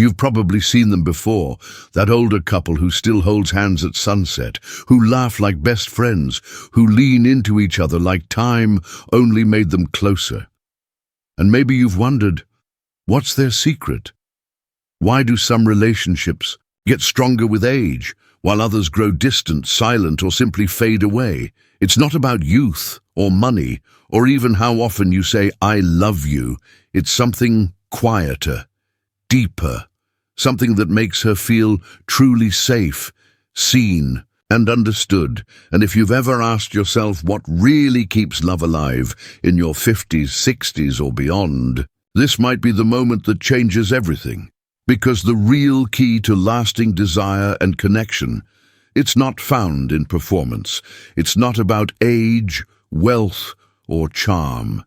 You've probably seen them before, that older couple who still holds hands at sunset, who laugh like best friends, who lean into each other like time only made them closer. And maybe you've wondered, what's their secret? Why do some relationships get stronger with age, while others grow distant, silent, or simply fade away? It's not about youth, or money, or even how often you say, "I love you." It's something quieter, deeper, something that makes her feel truly safe, seen, and understood. And if you've ever asked yourself what really keeps love alive in your 50s, 60s, or beyond, this might be the moment that changes everything. Because the real key to lasting desire and connection, it's not found in performance. It's not about age, wealth, or charm.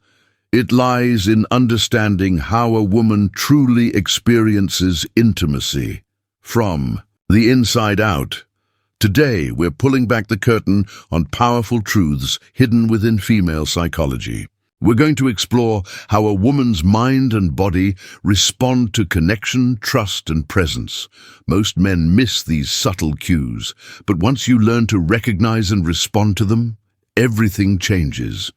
It lies in understanding how a woman truly experiences intimacy from the inside out. Today, we're pulling back the curtain on powerful truths hidden within female psychology. We're going to explore how a woman's mind and body respond to connection, trust, and presence. Most men miss these subtle cues, but once you learn to recognize and respond to them, everything changes.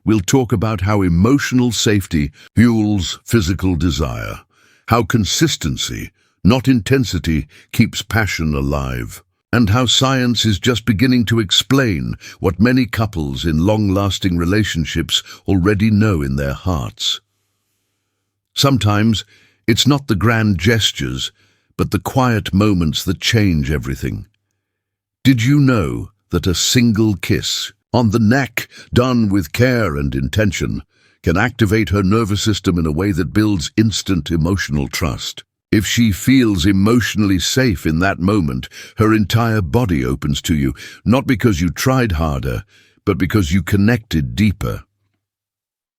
We'll talk about how emotional safety fuels physical desire, how consistency, not intensity, keeps passion alive, and how science is just beginning to explain what many couples in long-lasting relationships already know in their hearts. Sometimes, it's not the grand gestures, but the quiet moments that change everything. Did you know that a single kiss on the neck, done with care and intention, can activate her nervous system in a way that builds instant emotional trust? If she feels emotionally safe in that moment, her entire body opens to you, not because you tried harder, but because you connected deeper.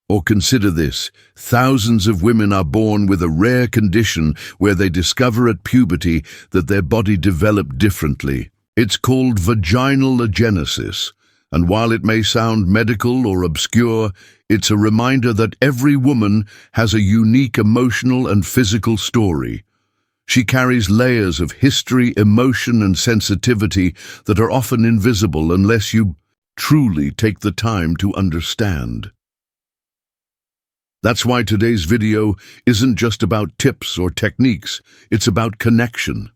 Or consider this, thousands of women are born with a rare condition where they discover at puberty that their body developed differently. It's called vaginal agenesis, and while it may sound medical or obscure, it's a reminder that every woman has a unique emotional and physical story. She carries layers of history, emotion, and sensitivity that are often invisible unless you truly take the time to understand. That's why today's video isn't just about tips or techniques, it's about connection.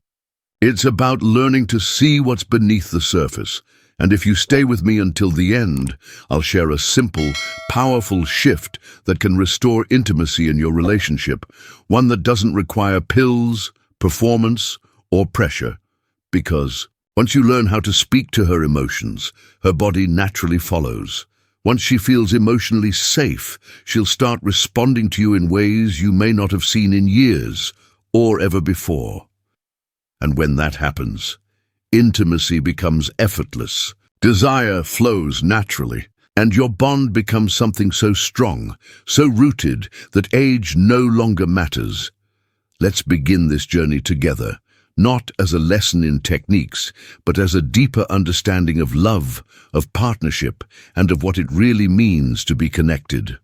It's about learning to see what's beneath the surface. And if you stay with me until the end, I'll share a simple, powerful shift that can restore intimacy in your relationship, one that doesn't require pills, performance, or pressure. Because once you learn how to speak to her emotions, her body naturally follows. Once she feels emotionally safe, she'll start responding to you in ways you may not have seen in years or ever before. And when that happens, intimacy becomes effortless, desire flows naturally, and your bond becomes something so strong, so rooted, that age no longer matters. Let's begin this journey together, not as a lesson in techniques, but as a deeper understanding of love, of partnership, and of what it really means to be connected.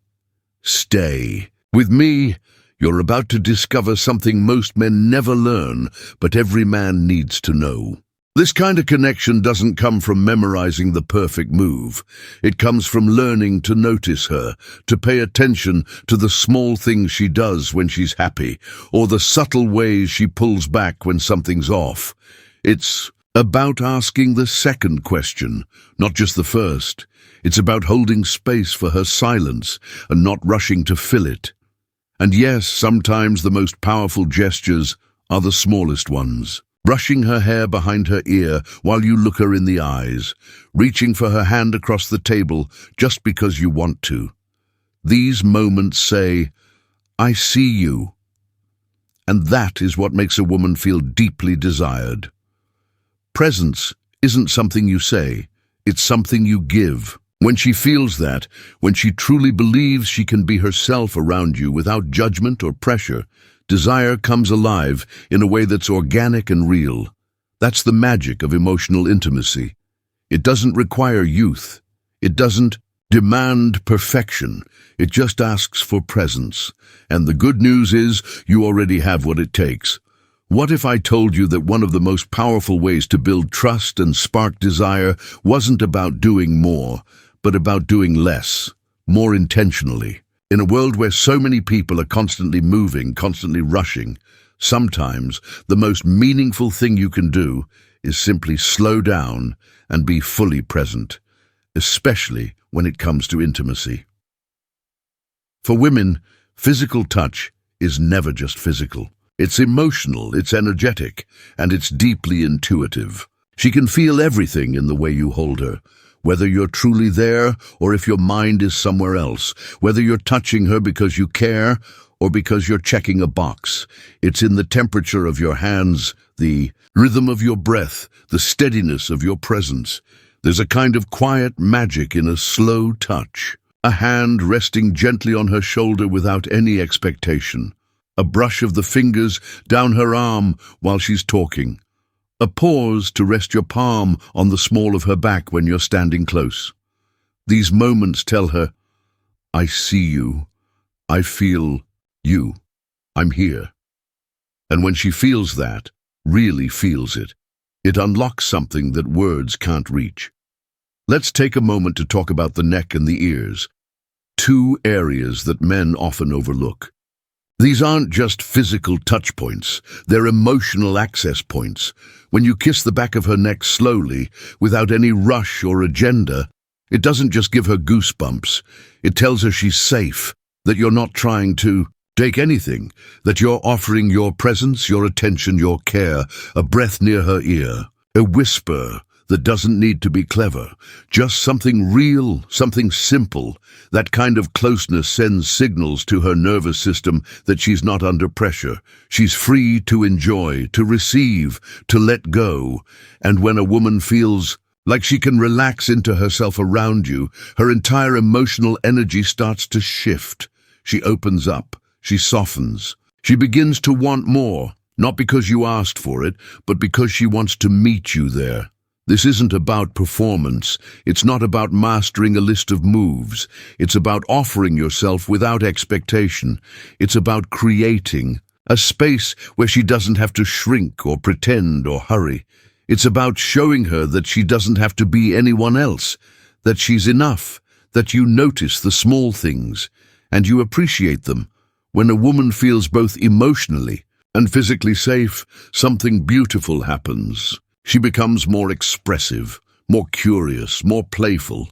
Stay with me. You're about to discover something most men never learn, but every man needs to know. This kind of connection doesn't come from memorizing the perfect move. It comes from learning to notice her, to pay attention to the small things she does when she's happy, or the subtle ways she pulls back when something's off. It's about asking the second question, not just the first. It's about holding space for her silence and not rushing to fill it. And yes, sometimes the most powerful gestures are the smallest ones. Brushing her hair behind her ear while you look her in the eyes, reaching for her hand across the table just because you want to. These moments say, "I see you." And that is what makes a woman feel deeply desired. Presence isn't something you say, it's something you give. When she feels that, when she truly believes she can be herself around you without judgment or pressure, desire comes alive in a way that's organic and real. That's the magic of emotional intimacy. It doesn't require youth. It doesn't demand perfection. It just asks for presence. And the good news is you already have what it takes. What if I told you that one of the most powerful ways to build trust and spark desire wasn't about doing more, but about doing less, more intentionally? In a world where so many people are constantly moving, constantly rushing, sometimes the most meaningful thing you can do is simply slow down and be fully present, especially when it comes to intimacy. For women, physical touch is never just physical. It's emotional, it's energetic, and it's deeply intuitive. She can feel everything in the way you hold her, whether you're truly there or if your mind is somewhere else, whether you're touching her because you care or because you're checking a box. It's in the temperature of your hands, the rhythm of your breath, the steadiness of your presence. There's a kind of quiet magic in a slow touch. A hand resting gently on her shoulder without any expectation. A brush of the fingers down her arm while she's talking. A pause to rest your palm on the small of her back when you're standing close. These moments tell her, I see you. I feel you. I'm here. And when she feels that, really feels it, it unlocks something that words can't reach. Let's take a moment to talk about the neck and the ears, two areas that men often overlook. These aren't just physical touch points, they're emotional access points. When you kiss the back of her neck slowly, without any rush or agenda, it doesn't just give her goosebumps. It tells her she's safe, that you're not trying to take anything, that you're offering your presence, your attention, your care, a breath near her ear, a whisper that doesn't need to be clever, just something real, something simple. That kind of closeness sends signals to her nervous system that she's not under pressure. She's free to enjoy, to receive, to let go. And when a woman feels like she can relax into herself around you, her entire emotional energy starts to shift. She opens up, she softens, she begins to want more, not because you asked for it, but because she wants to meet you there. This isn't about performance. It's not about mastering a list of moves. It's about offering yourself without expectation. It's about creating a space where she doesn't have to shrink or pretend or hurry. It's about showing her that she doesn't have to be anyone else, that she's enough, that you notice the small things, and you appreciate them. When a woman feels both emotionally and physically safe, something beautiful happens. She becomes more expressive, more curious, more playful,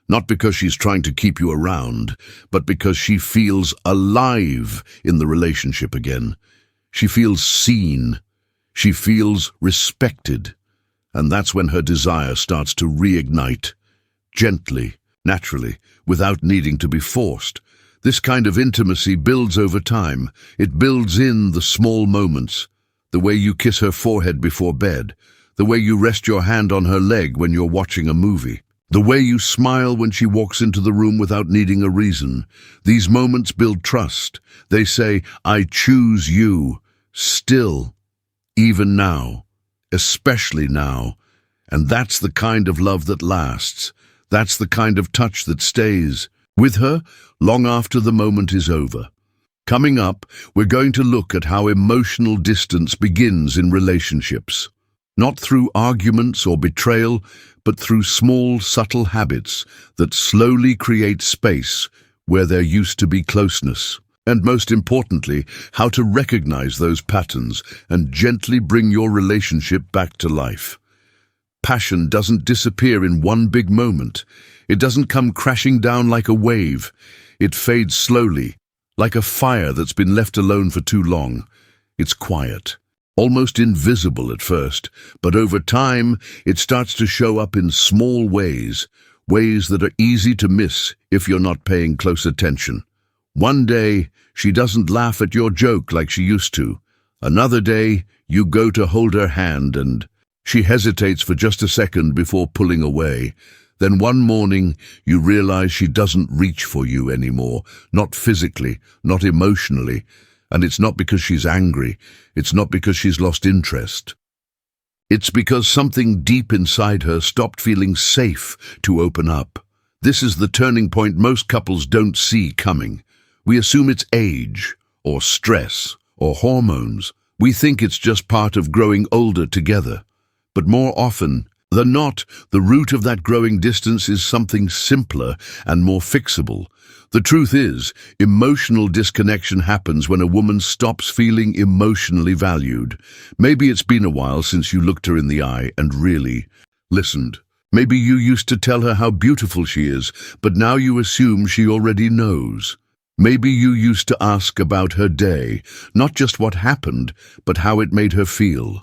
not because she's trying to keep you around, but because she feels alive in the relationship again. She feels seen. She feels respected. And that's when her desire starts to reignite, gently, naturally, without needing to be forced. This kind of intimacy builds over time. It builds in the small moments, the way you kiss her forehead before bed, the way you rest your hand on her leg when you're watching a movie, the way you smile when she walks into the room without needing a reason. These moments build trust. They say, I choose you, still, even now, especially now. And that's the kind of love that lasts. That's the kind of touch that stays with her long after the moment is over. Coming up, we're going to look at how emotional distance begins in relationships. Not through arguments or betrayal, but through small, subtle habits that slowly create space where there used to be closeness. And most importantly, how to recognize those patterns and gently bring your relationship back to life. Passion doesn't disappear in one big moment. It doesn't come crashing down like a wave. It fades slowly, like a fire that's been left alone for too long. It's quiet, almost invisible at first, but over time it starts to show up in small ways, ways that are easy to miss if you're not paying close attention. One day, she doesn't laugh at your joke like she used to. Another day, you go to hold her hand and she hesitates for just a second before pulling away. Then one morning, you realize she doesn't reach for you anymore, not physically, not emotionally. And it's not because she's angry. It's not because she's lost interest. It's because something deep inside her stopped feeling safe to open up. This is the turning point most couples don't see coming. We assume it's age, or stress, or hormones, We think it's just part of growing older together. But more often than not, the root of that growing distance is something simpler and more fixable. The truth is, emotional disconnection happens when a woman stops feeling emotionally valued. Maybe it's been a while since you looked her in the eye and really listened. Maybe you used to tell her how beautiful she is, but now you assume she already knows. Maybe you used to ask about her day, not just what happened, but how it made her feel.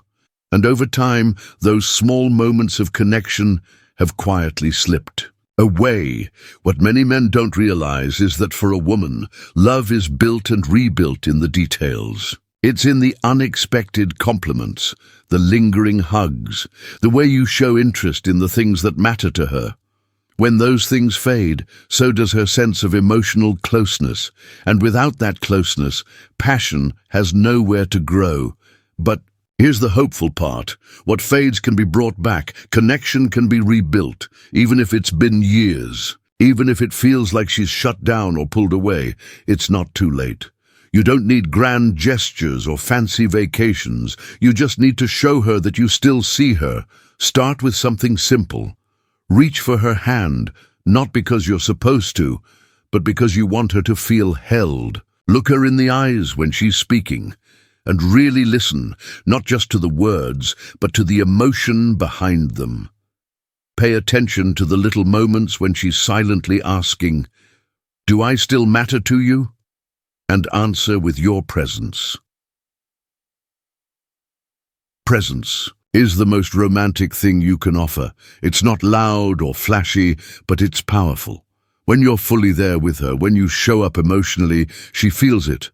And over time, those small moments of connection have quietly slipped away. What many men don't realize is that for a woman, love is built and rebuilt in the details. It's in the unexpected compliments, the lingering hugs, the way you show interest in the things that matter to her. When those things fade, so does her sense of emotional closeness, and without that closeness, passion has nowhere to grow. But here's the hopeful part. What fades can be brought back. Connection can be rebuilt, even if it's been years. Even if it feels like she's shut down or pulled away, it's not too late. You don't need grand gestures or fancy vacations. You just need to show her that you still see her. Start with something simple. Reach for her hand, not because you're supposed to, but because you want her to feel held. Look her in the eyes when she's speaking, and really listen, not just to the words, but to the emotion behind them. Pay attention to the little moments when she's silently asking, "Do I still matter to you?" And answer with your presence. Presence is the most romantic thing you can offer. It's not loud or flashy, but it's powerful. When you're fully there with her, when you show up emotionally, she feels it.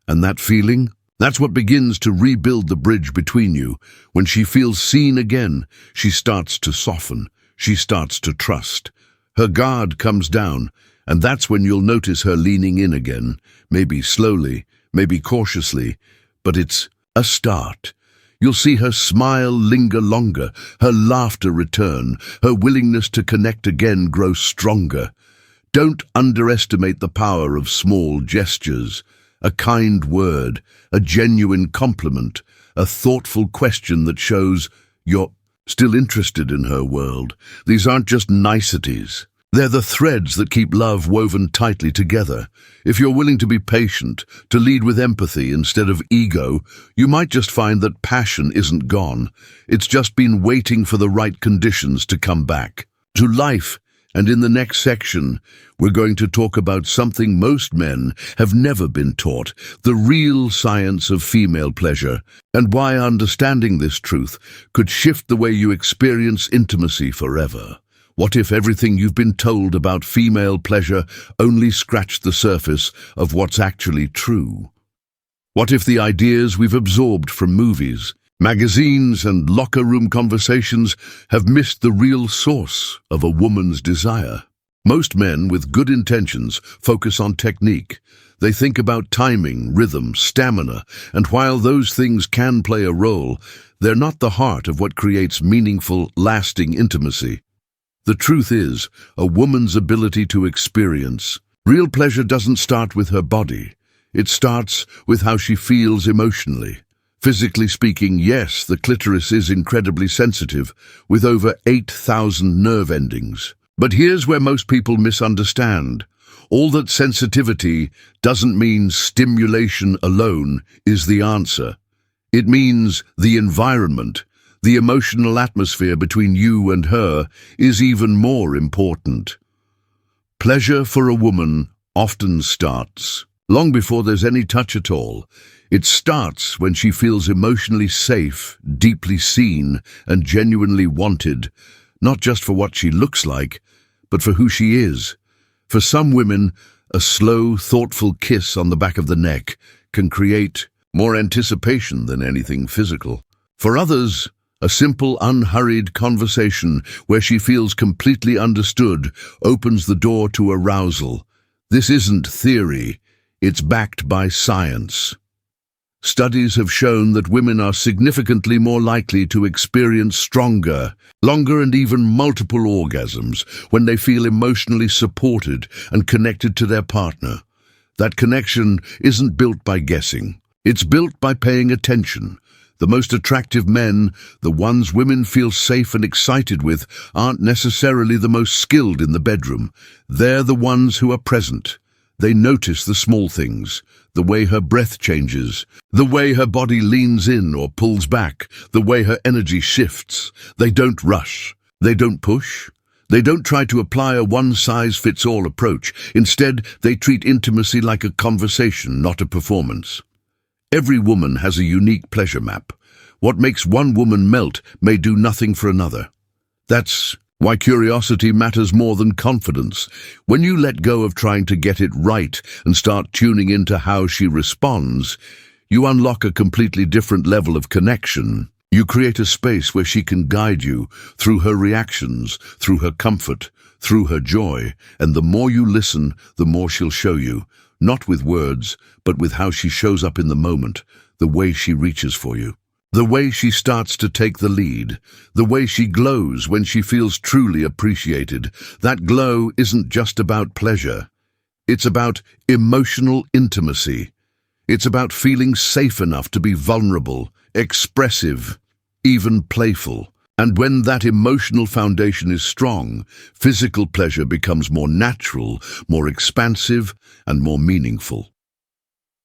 And that feeling, that's what begins to rebuild the bridge between you. When she feels seen again, she starts to soften. She starts to trust. Her guard comes down, and that's when you'll notice her leaning in again, maybe slowly, maybe cautiously, but it's a start. You'll see her smile linger longer, her laughter return, her willingness to connect again grow stronger. Don't underestimate the power of small gestures. A kind word, a genuine compliment, a thoughtful question that shows you're still interested in her world. These aren't just niceties. They're the threads that keep love woven tightly together. If you're willing to be patient, to lead with empathy instead of ego, you might just find that passion isn't gone. It's just been waiting for the right conditions to come back to life. And in the next section, we're going to talk about something most men have never been taught, the real science of female pleasure, and why understanding this truth could shift the way you experience intimacy forever. What if everything you've been told about female pleasure only scratched the surface of what's actually true? What if the ideas we've absorbed from movies, magazines, and locker room conversations have missed the real source of a woman's desire? Most men with good intentions focus on technique. They think about timing, rhythm, stamina, and while those things can play a role, they're not the heart of what creates meaningful, lasting intimacy. The truth is, a woman's ability to experience real pleasure doesn't start with her body. It starts with how she feels emotionally. Physically speaking, yes, the clitoris is incredibly sensitive, with over 8,000 nerve endings. But here's where most people misunderstand. All that sensitivity doesn't mean stimulation alone is the answer. It means the environment, the emotional atmosphere between you and her is even more important. Pleasure for a woman often starts long before there's any touch at all. It starts when she feels emotionally safe, deeply seen, and genuinely wanted, not just for what she looks like, but for who she is. For some women, a slow, thoughtful kiss on the back of the neck can create more anticipation than anything physical. For others, a simple, unhurried conversation where she feels completely understood opens the door to arousal. This isn't theory, it's backed by science. Studies have shown that women are significantly more likely to experience stronger, longer, and even multiple orgasms when they feel emotionally supported and connected to their partner. That connection isn't built by guessing. It's built by paying attention. The most attractive men, the ones women feel safe and excited with, aren't necessarily the most skilled in the bedroom. They're the ones who are present. They notice the small things, the way her breath changes, the way her body leans in or pulls back, the way her energy shifts. They don't rush. They don't push. They don't try to apply a one-size-fits-all approach. Instead, they treat intimacy like a conversation, not a performance. Every woman has a unique pleasure map. What makes one woman melt may do nothing for another. That's why curiosity matters more than confidence. When you let go of trying to get it right and start tuning into how she responds, you unlock a completely different level of connection. You create a space where she can guide you through her reactions, through her comfort, through her joy, and the more you listen, the more she'll show you, not with words, but with how she shows up in the moment, the way she reaches for you, the way she starts to take the lead, the way she glows when she feels truly appreciated. That glow isn't just about pleasure. It's about emotional intimacy. It's about feeling safe enough to be vulnerable, expressive, even playful. And when that emotional foundation is strong, physical pleasure becomes more natural, more expansive, and more meaningful.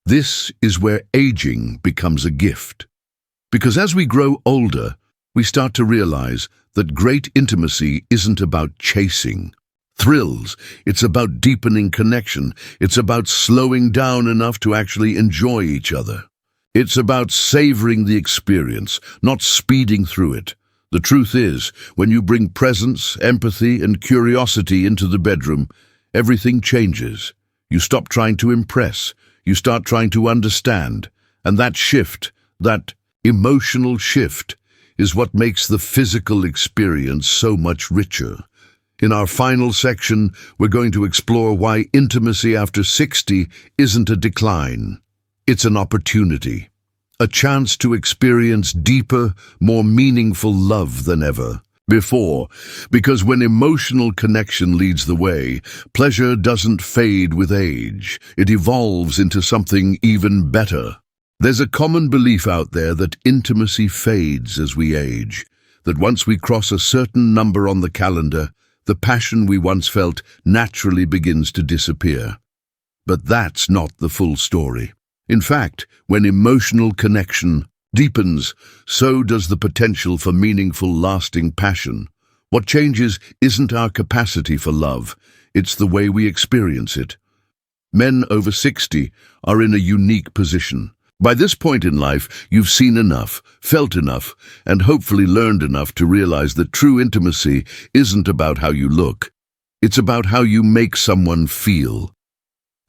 This is where aging becomes a gift. Because as we grow older, we start to realize that great intimacy isn't about chasing thrills. It's about deepening connection. It's about slowing down enough to actually enjoy each other. It's about savoring the experience, not speeding through it. The truth is, when you bring presence, empathy, and curiosity into the bedroom, everything changes. You stop trying to impress. You start trying to understand. And that shift, that emotional shift, is what makes the physical experience so much richer. In our final section, we're going to explore why intimacy after 60 isn't a decline. It's an opportunity, a chance to experience deeper, more meaningful love than ever before. Because when emotional connection leads the way, pleasure doesn't fade with age. It evolves into something even better. There's a common belief out there that intimacy fades as we age, that once we cross a certain number on the calendar, the passion we once felt naturally begins to disappear. But that's not the full story. In fact, when emotional connection deepens, so does the potential for meaningful, lasting passion. What changes isn't our capacity for love, it's the way we experience it. Men over 60 are in a unique position. By this point in life, you've seen enough, felt enough, and hopefully learned enough to realize that true intimacy isn't about how you look. It's about how you make someone feel.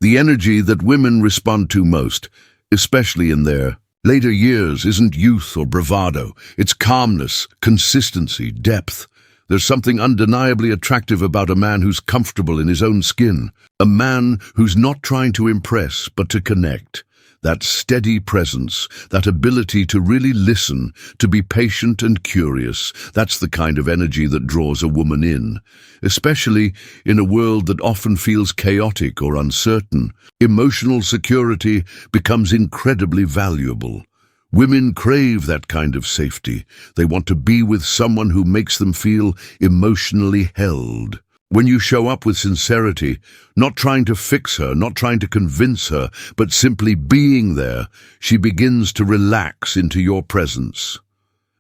The energy that women respond to most, especially in their later years, isn't youth or bravado. It's calmness, consistency, depth. There's something undeniably attractive about a man who's comfortable in his own skin, a man who's not trying to impress but to connect. That steady presence, that ability to really listen, to be patient and curious, that's the kind of energy that draws a woman in. Especially in a world that often feels chaotic or uncertain, emotional security becomes incredibly valuable. Women crave that kind of safety. They want to be with someone who makes them feel emotionally held. When you show up with sincerity, not trying to fix her, not trying to convince her, but simply being there, she begins to relax into your presence.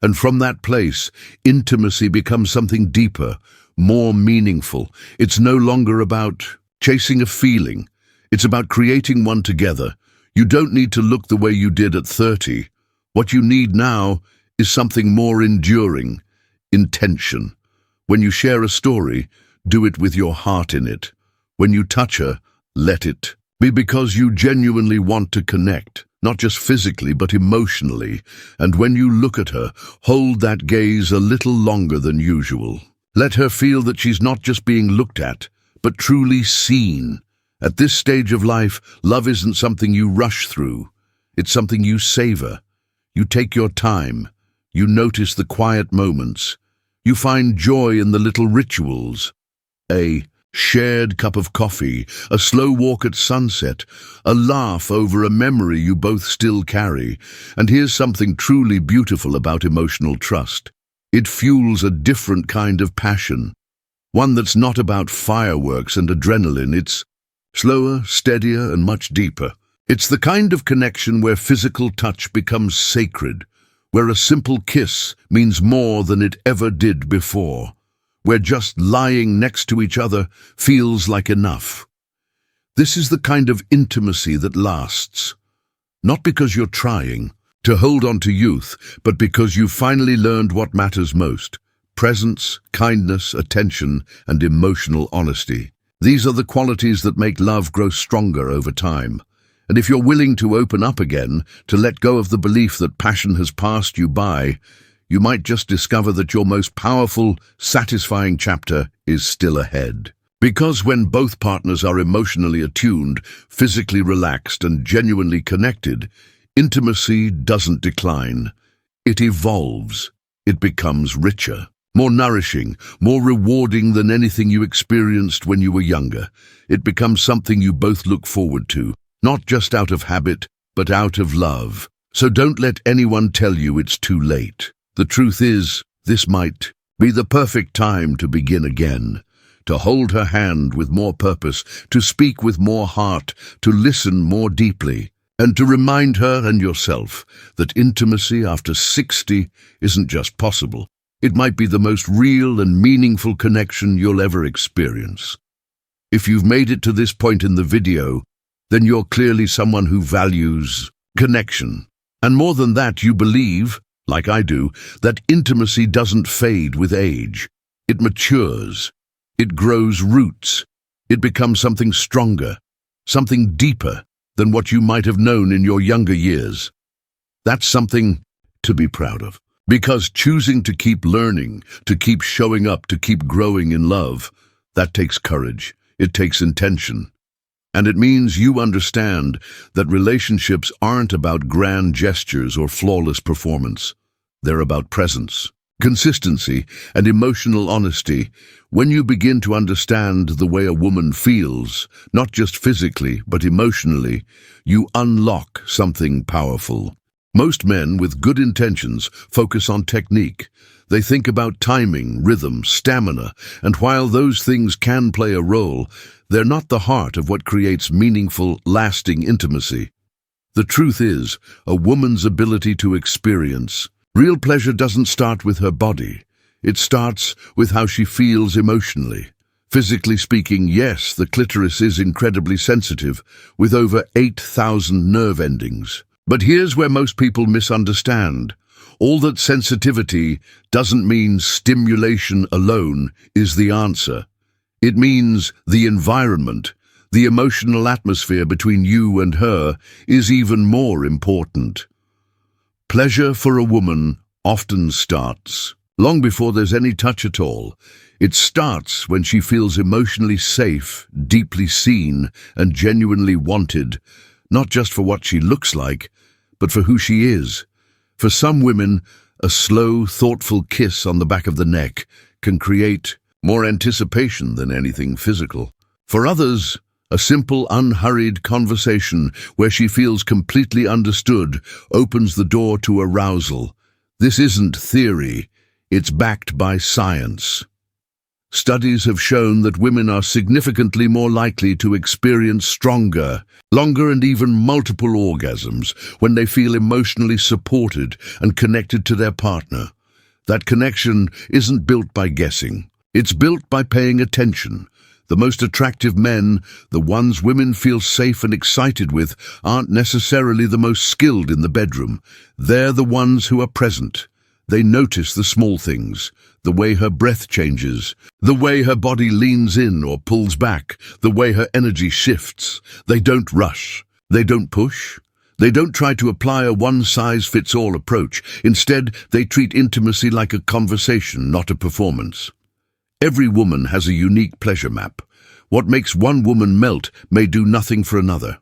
And from that place, intimacy becomes something deeper, more meaningful. It's no longer about chasing a feeling. It's about creating one together. You don't need to look the way you did at 30. What you need now is something more enduring, intention. When you share a story, do it with your heart in it. When you touch her, let it be because you genuinely want to connect, not just physically but emotionally. And when you look at her, hold that gaze a little longer than usual. Let her feel that she's not just being looked at, but truly seen. At this stage of life, love isn't something you rush through. It's something you savor. You take your time. You notice the quiet moments. You find joy in the little rituals. A shared cup of coffee, a slow walk at sunset, a laugh over a memory you both still carry. And here's something truly beautiful about emotional trust. It fuels a different kind of passion, one that's not about fireworks and adrenaline. It's slower, steadier, and much deeper. It's the kind of connection where physical touch becomes sacred, where a simple kiss means more than it ever did before, where just lying next to each other feels like enough. This is the kind of intimacy that lasts, not because you're trying to hold on to youth, but because you've finally learned what matters most: presence, kindness, attention, and emotional honesty. These are the qualities that make love grow stronger over time. And if you're willing to open up again, to let go of the belief that passion has passed you by, you might just discover that your most powerful, satisfying chapter is still ahead. Because when both partners are emotionally attuned, physically relaxed, and genuinely connected, intimacy doesn't decline. It evolves. It becomes richer, more nourishing, more rewarding than anything you experienced when you were younger. It becomes something you both look forward to, not just out of habit, but out of love. So don't let anyone tell you it's too late. The truth is, this might be the perfect time to begin again, to hold her hand with more purpose, to speak with more heart, to listen more deeply, and to remind her and yourself that intimacy after 60 isn't just possible. It might be the most real and meaningful connection you'll ever experience. If you've made it to this point in the video, then you're clearly someone who values connection. And more than that, you believe, like I do, that intimacy doesn't fade with age. It matures. It grows roots. It becomes something stronger, something deeper than what you might have known in your younger years. That's something to be proud of. Because choosing to keep learning, to keep showing up, to keep growing in love, that takes courage. It takes intention. And it means you understand that relationships aren't about grand gestures or flawless performance. They're about presence, consistency, and emotional honesty. When you begin to understand the way a woman feels, not just physically, but emotionally, you unlock something powerful. Most men with good intentions focus on technique. They think about timing, rhythm, stamina, and while those things can play a role, they're not the heart of what creates meaningful, lasting intimacy. The truth is, a woman's ability to experience real pleasure doesn't start with her body. It starts with how she feels emotionally. Physically speaking, yes, the clitoris is incredibly sensitive, with over 8,000 nerve endings. But here's where most people misunderstand. All that sensitivity doesn't mean stimulation alone is the answer. It means the environment, the emotional atmosphere between you and her is even more important. Pleasure for a woman often starts long before there's any touch at all. It starts when she feels emotionally safe, deeply seen, and genuinely wanted, not just for what she looks like, but for who she is. For some women, a slow, thoughtful kiss on the back of the neck can create more anticipation than anything physical. For others, a simple, unhurried conversation where she feels completely understood opens the door to arousal. This isn't theory, it's backed by science. Studies have shown that women are significantly more likely to experience stronger, longer, and even multiple orgasms when they feel emotionally supported and connected to their partner. That connection isn't built by guessing. It's built by paying attention. The most attractive men, the ones women feel safe and excited with, aren't necessarily the most skilled in the bedroom. They're the ones who are present. They notice the small things, the way her breath changes, the way her body leans in or pulls back, the way her energy shifts. They don't rush. They don't push. They don't try to apply a one-size-fits-all approach. Instead, they treat intimacy like a conversation, not a performance. Every woman has a unique pleasure map. What makes one woman melt may do nothing for another.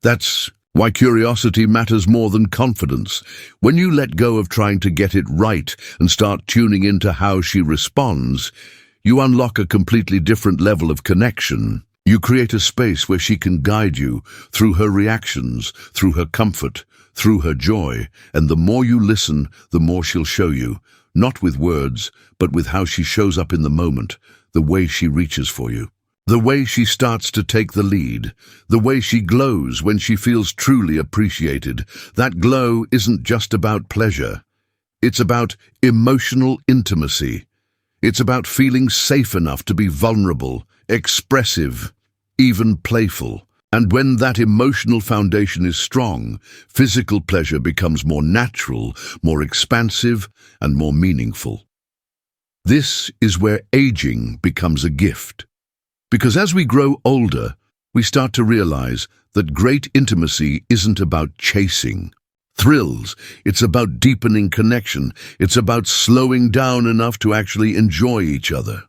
That's why curiosity matters more than confidence. When you let go of trying to get it right and start tuning into how she responds, You unlock a completely different level of connection. You create a space where she can guide you through her reactions, through her comfort, through her joy, and the more you listen, the more she'll show you, not with words, but with how she shows up in the moment, the way she reaches for you, the way she starts to take the lead, the way she glows when she feels truly appreciated. That glow isn't just about pleasure. It's about emotional intimacy. It's about feeling safe enough to be vulnerable, expressive, even playful. And when that emotional foundation is strong, physical pleasure becomes more natural, more expansive, and more meaningful. This is where aging becomes a gift. Because as we grow older, we start to realize that great intimacy isn't about chasing thrills. It's about deepening connection. It's about slowing down enough to actually enjoy each other.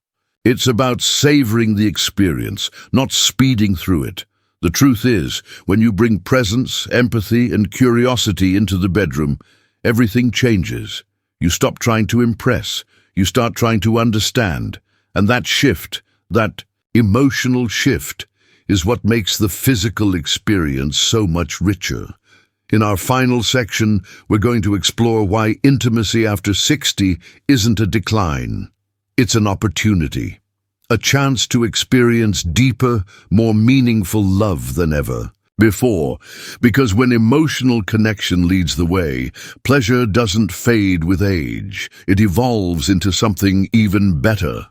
It's about savoring the experience, not speeding through it. The truth is, when you bring presence, empathy, and curiosity into the bedroom, everything changes. You stop trying to impress. You start trying to understand. And that shift, that emotional shift, is what makes the physical experience so much richer. In our final section, we're going to explore why intimacy after 60 isn't a decline. It's an opportunity, a chance to experience deeper, more meaningful love than ever before. Because when emotional connection leads the way, pleasure doesn't fade with age. It evolves into something even better.